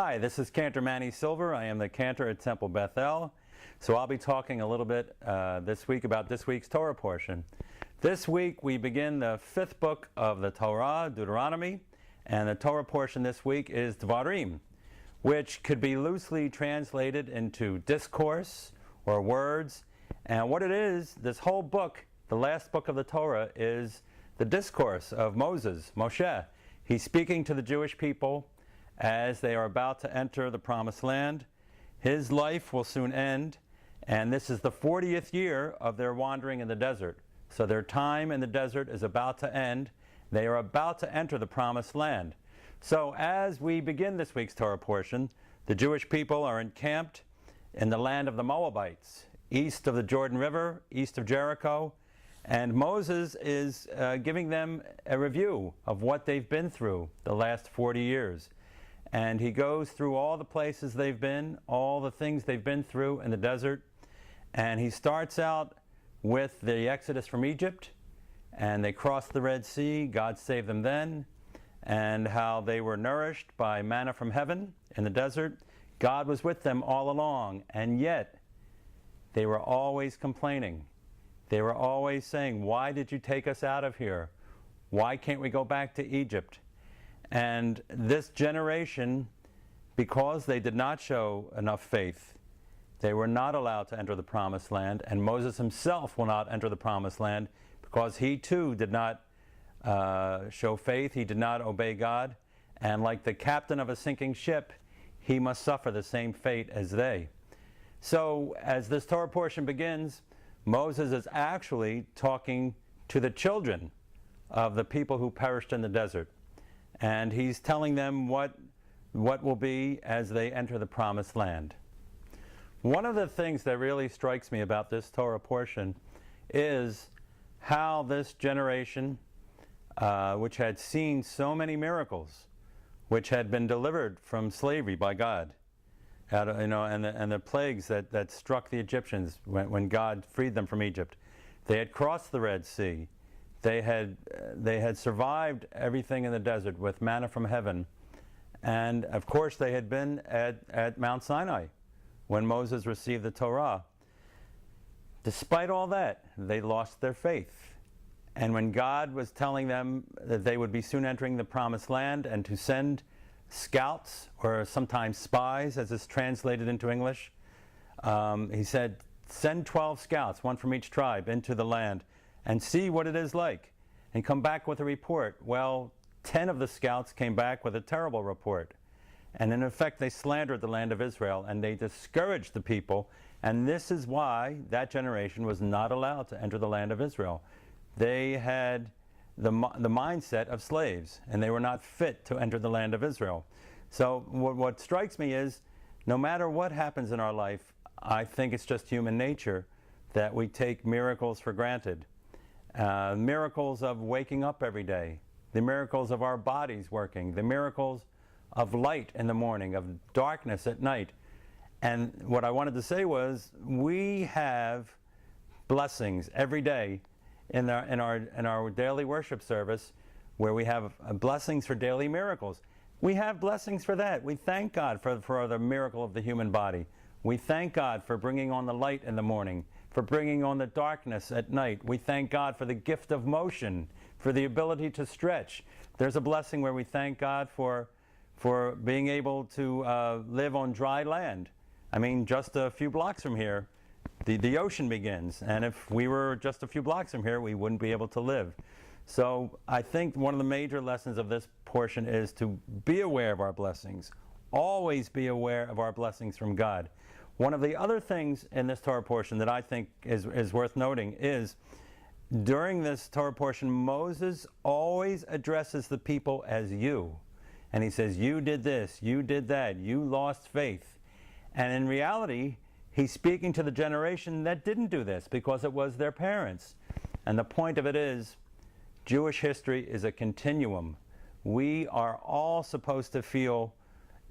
Hi, this is Cantor Manny Silver. I am the cantor at Temple Bethel. So I'll be talking a little bit this week about this week's Torah portion. This week we begin the fifth book of the Torah, Deuteronomy, and the Torah portion this week is Dvarim, which could be loosely translated into discourse or words. And what it is, this whole book, the last book of the Torah, is the discourse of Moses, Moshe. He's speaking to the Jewish people as they are about to enter the Promised Land. His life will soon end, and this is the 40th year of their wandering in the desert. So their time in the desert is about to end. They are about to enter the Promised Land. So as we begin this week's Torah portion, the Jewish people are encamped in the land of the Moabites, east of the Jordan River, east of Jericho, and Moses is giving them a review of what they've been through the last 40 years. And he goes through all the places they've been, all the things they've been through in the desert. And he starts out with the exodus from Egypt, and they crossed the Red Sea. God saved them then, and how they were nourished by manna from heaven in the desert. God was with them all along, and yet they were always complaining. They were always saying, "Why did you take us out of here? Why can't we go back to Egypt?" And this generation, because they did not show enough faith, they were not allowed to enter the Promised Land, and Moses himself will not enter the Promised Land because he too did not show faith, he did not obey God, and like the captain of a sinking ship, he must suffer the same fate as they. So as this Torah portion begins, Moses is actually talking to the children of the people who perished in the desert. And he's telling them what will be as they enter the Promised Land. One of the things that really strikes me about this Torah portion is how this generation, which had seen so many miracles, which had been delivered from slavery by God, and the plagues that struck the Egyptians when God freed them from Egypt. They had crossed the Red Sea. They had survived everything in the desert with manna from heaven. And of course they had been at Mount Sinai when Moses received the Torah. Despite all that, they lost their faith. And when God was telling them that they would be soon entering the Promised Land and to send scouts, or sometimes spies as is translated into English, he said, "Send 12 scouts, one from each tribe, into the land and see what it is like, and come back with a report." Well, 10 of the scouts came back with a terrible report. And in effect, they slandered the land of Israel, and they discouraged the people. And this is why that generation was not allowed to enter the land of Israel. They had the mindset of slaves, and they were not fit to enter the land of Israel. So what strikes me is, no matter what happens in our life, I think it's just human nature that we take miracles for granted. Miracles of waking up every day, the miracles of our bodies working, the miracles of light in the morning, of darkness at night. And what I wanted to say was, we have blessings every day in our daily worship service, where we have blessings for daily miracles. We have blessings for that. We thank God for the miracle of the human body. We thank God for bringing on the light in the morning, for bringing on the darkness at night. We thank God for the gift of motion, for the ability to stretch. There's a blessing where we thank God for being able to live on dry land. I mean, just a few blocks from here, the ocean begins. And if we were just a few blocks from here, we wouldn't be able to live. So I think one of the major lessons of this portion is to be aware of our blessings. Always be aware of our blessings from God. One of the other things in this Torah portion that I think is worth noting is, during this Torah portion, Moses always addresses the people as you. And he says, "You did this, you did that, you lost faith." And in reality, he's speaking to the generation that didn't do this because it was their parents. And the point of it is, Jewish history is a continuum. We are all supposed to feel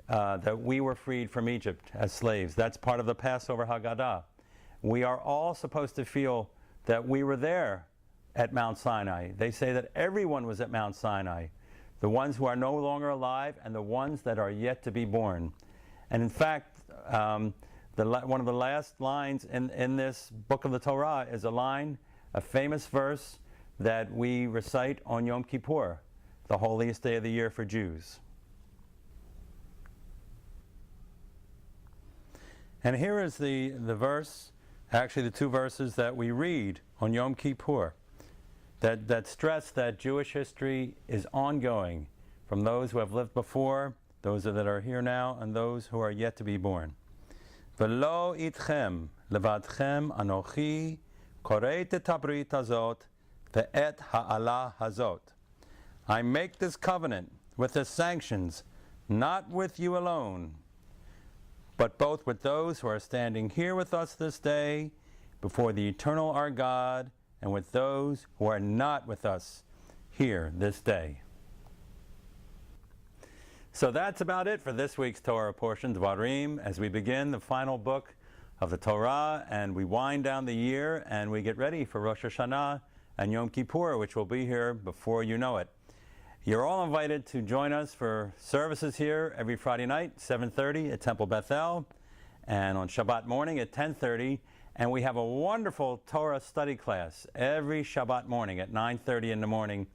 that we were freed from Egypt as slaves. That's part of the Passover Haggadah. We are all supposed to feel that we were there at Mount Sinai. They say that everyone was at Mount Sinai. the ones who are no longer alive, and the ones that are yet to be born. And in fact, one of the last lines in this book of the Torah is a famous verse that we recite on Yom Kippur, the holiest day of the year for Jews. And here is the verse, actually the two verses that we read on Yom Kippur, that stress that Jewish history is ongoing from those who have lived before, those that are here now, and those who are yet to be born. V'lo itchem levadchem anochi koreit et habrit hazot ve'et ha'ala hazot. I make this covenant with the sanctions, not with you alone, but both with those who are standing here with us this day before the eternal our God, and with those who are not with us here this day. So that's about it for this week's Torah portion, Dvarim, as we begin the final book of the Torah, and we wind down the year, and we get ready for Rosh Hashanah and Yom Kippur, which will be here before you know it. You're all invited to join us for services here every Friday night, 7:30 at Temple Bethel, and on Shabbat morning at 10:30. And we have a wonderful Torah study class every Shabbat morning at 9:30 in the morning.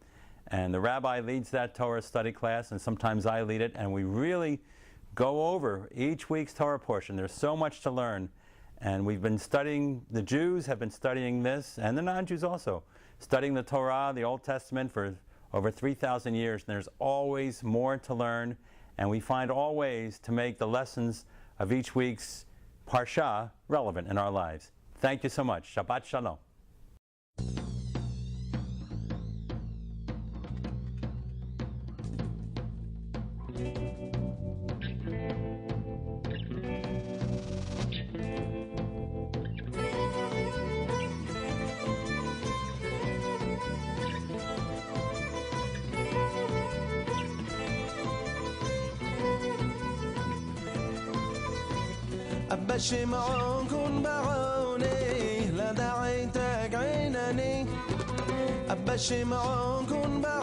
And the rabbi leads that Torah study class, and sometimes I lead it. And we really go over each week's Torah portion. There's so much to learn. And we've been studying, the Jews have been studying this, and the non-Jews also, studying the Torah, the Old Testament, for over 3,000 years. And there's always more to learn. And we find all ways to make the lessons of each week's Parsha relevant in our lives. Thank you so much. Shabbat Shalom. أبا شمعون كن بعوني لا دعيتك عينني أبا شمعون كن بعوني